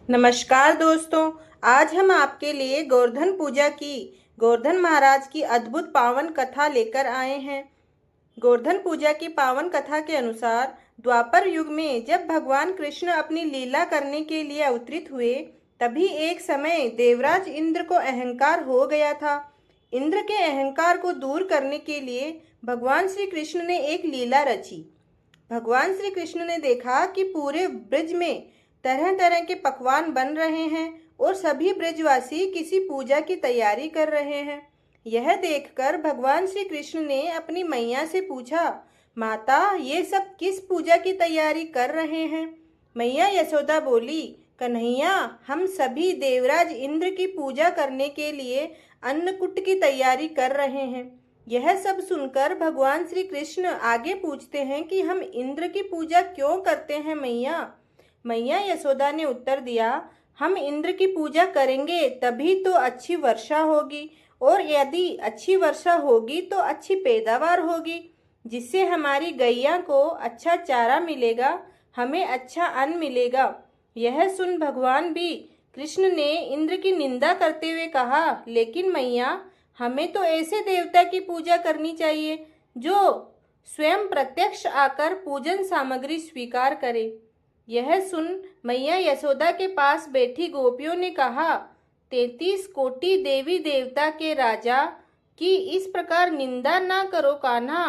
नमस्कार दोस्तों। आज हम आपके लिए गोवर्धन महाराज की अद्भुत पावन कथा लेकर आए हैं। गोवर्धन पूजा की पावन कथा के अनुसार द्वापर युग में जब भगवान कृष्ण अपनी लीला करने के लिए अवतरित हुए, तभी एक समय देवराज इंद्र को अहंकार हो गया था। इंद्र के अहंकार को दूर करने के लिए भगवान श्री कृष्ण ने एक लीला रची। भगवान श्री कृष्ण ने देखा कि पूरे ब्रज में तरह तरह के पकवान बन रहे हैं और सभी ब्रजवासी किसी पूजा की तैयारी कर रहे हैं। यह देखकर भगवान श्री कृष्ण ने अपनी मैया से पूछा, माता, ये सब किस पूजा की तैयारी कर रहे हैं? मैया यशोदा बोली, कन्हैया, हम सभी देवराज इंद्र की पूजा करने के लिए अन्नकूट की तैयारी कर रहे हैं। यह सब सुनकर भगवान श्री कृष्ण आगे पूछते हैं कि हम इंद्र की पूजा क्यों करते हैं मैया? मैया यशोदा ने उत्तर दिया, हम इंद्र की पूजा करेंगे तभी तो अच्छी वर्षा होगी, और यदि अच्छी वर्षा होगी तो अच्छी पैदावार होगी, जिससे हमारी गैया को अच्छा चारा मिलेगा, हमें अच्छा अन्न मिलेगा। यह सुन भगवान भी कृष्ण ने इंद्र की निंदा करते हुए कहा, लेकिन मैया, हमें तो ऐसे देवता की पूजा करनी चाहिए जो स्वयं प्रत्यक्ष आकर पूजन सामग्री स्वीकार करे। यह सुन मैया यशोदा के पास बैठी गोपियों ने कहा, 33 कोटि देवी देवता के राजा की इस प्रकार निंदा ना करो कान्हा।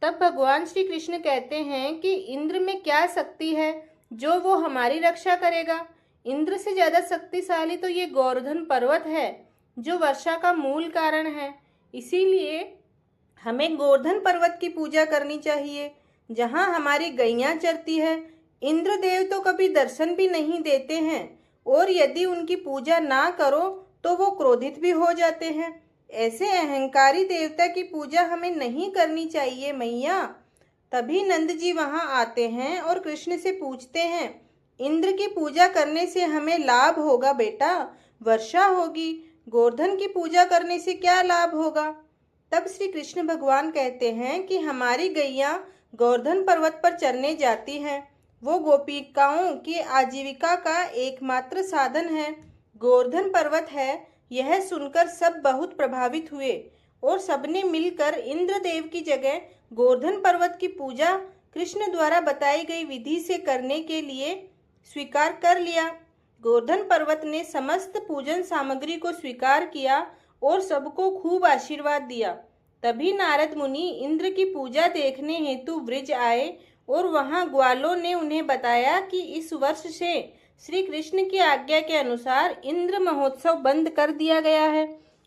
तब भगवान श्री कृष्ण कहते हैं कि इंद्र में क्या शक्ति है जो वो हमारी रक्षा करेगा? इंद्र से ज्यादा शक्तिशाली तो ये गोवर्धन पर्वत है जो वर्षा का मूल कारण है। इसीलिए हमें गोवर्धन पर्वत की पूजा करनी चाहिए, जहाँ हमारी गैया चरती है। इंद्रदेव तो कभी दर्शन भी नहीं देते हैं, और यदि उनकी पूजा ना करो तो वो क्रोधित भी हो जाते हैं। ऐसे अहंकारी देवता की पूजा हमें नहीं करनी चाहिए मैया। तभी नंद जी वहां आते हैं और कृष्ण से पूछते हैं, इंद्र की पूजा करने से हमें लाभ होगा बेटा, वर्षा होगी। गोवर्धन की पूजा करने से क्या लाभ होगा? तब श्री कृष्ण भगवान कहते हैं कि हमारी गैया गोवर्धन पर्वत पर चरने जाती हैं। वो गोपिकाओं की आजीविका का एकमात्र साधन है। गोवर्धन पर्वत है। यह सुनकर सब बहुत प्रभावित हुए और सबने मिलकर इंद्रदेव की जगह गोवर्धन पर्वत की पूजा कृष्ण द्वारा बताई गई विधि से करने के लिए स्वीकार कर लिया। गोवर्धन पर्वत ने समस्त पूजन सामग्री को स्वीकार किया और सबको खूब आशीर्वाद दिया। तभी नारद मुनि इंद्र की पूजा देखने हेतु ब्रज आए और वहां ग्वालों ने उन्हें बताया कि इस वर्ष से श्री कृष्ण की आज्ञा के अनुसार इंद्र महोत्सव बंद कर दिया गया है।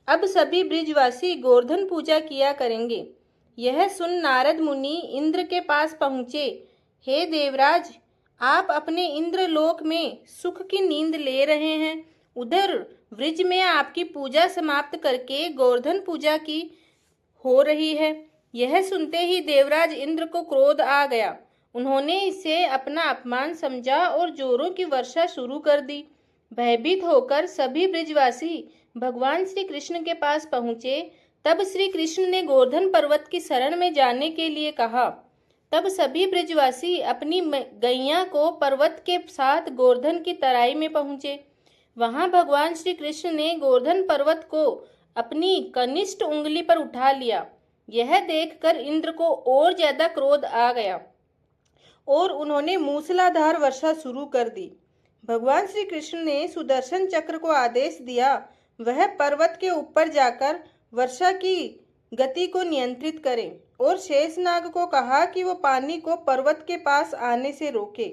अब सभी ब्रजवासी गोवर्धन पूजा किया करेंगे। यह सुन नारद मुनि इंद्र के पास पहुँचे। हे देवराज, आप अपने इंद्रलोक में सुख की नींद ले रहे हैं। उधर ब्रज में आपकी पूजा समाप्त करके गोवर्धन पूजा की हो रही है। यह सुनते ही देवराज इंद्र को क्रोध आ गया। उन्होंने इसे अपना अपमान समझा और जोरों की वर्षा शुरू कर दी। भयभीत होकर सभी ब्रजवासी भगवान श्री कृष्ण के पास पहुँचे। तब श्री कृष्ण ने गोवर्धन पर्वत की शरण में जाने के लिए कहा। तब सभी ब्रजवासी अपनी गैया को पर्वत के साथ गोवर्धन की तराई में पहुँचे। वहां भगवान श्री कृष्ण ने गोवर्धन पर्वत को अपनी कनिष्ठ उंगली पर उठा लिया। यह देखकर इंद्र को और ज्यादा क्रोध आ गया और उन्होंने मूसलाधार वर्षा शुरू कर दी। भगवान श्री कृष्ण ने सुदर्शन चक्र को आदेश दिया, वह पर्वत के ऊपर जाकर वर्षा की गति को नियंत्रित करे, और शेषनाग को कहा कि वो पानी को पर्वत के पास आने से रोके।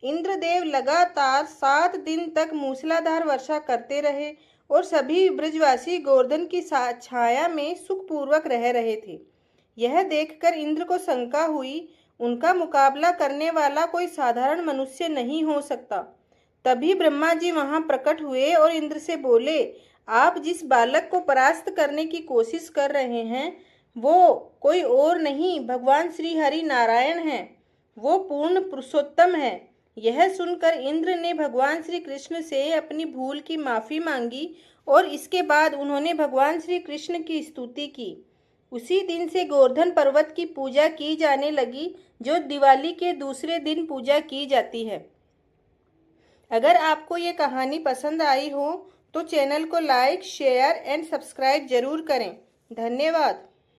इंद्रदेव लगातार 7 दिन तक मूसलाधार वर्षा करते रहे और सभी ब्रजवासी गोवर्धन की छाया में सुखपूर्वक रह रहे थे। यह देखकर इंद्र को शंका हुई, उनका मुकाबला करने वाला कोई साधारण मनुष्य नहीं हो सकता। तभी ब्रह्मा जी वहां प्रकट हुए और इंद्र से बोले, आप जिस बालक को परास्त करने की कोशिश कर रहे हैं वो कोई और नहीं, भगवान श्री हरि नारायण हैं। वो पूर्ण पुरुषोत्तम है। यह सुनकर इंद्र ने भगवान श्री कृष्ण से अपनी भूल की माफी मांगी और इसके बाद उन्होंने भगवान श्री कृष्ण की स्तुति की। उसी दिन से गोवर्धन पर्वत की पूजा की जाने लगी, जो दिवाली के दूसरे दिन पूजा की जाती है। अगर आपको ये कहानी पसंद आई हो तो चैनल को लाइक, शेयर एंड सब्सक्राइब जरूर करें। धन्यवाद।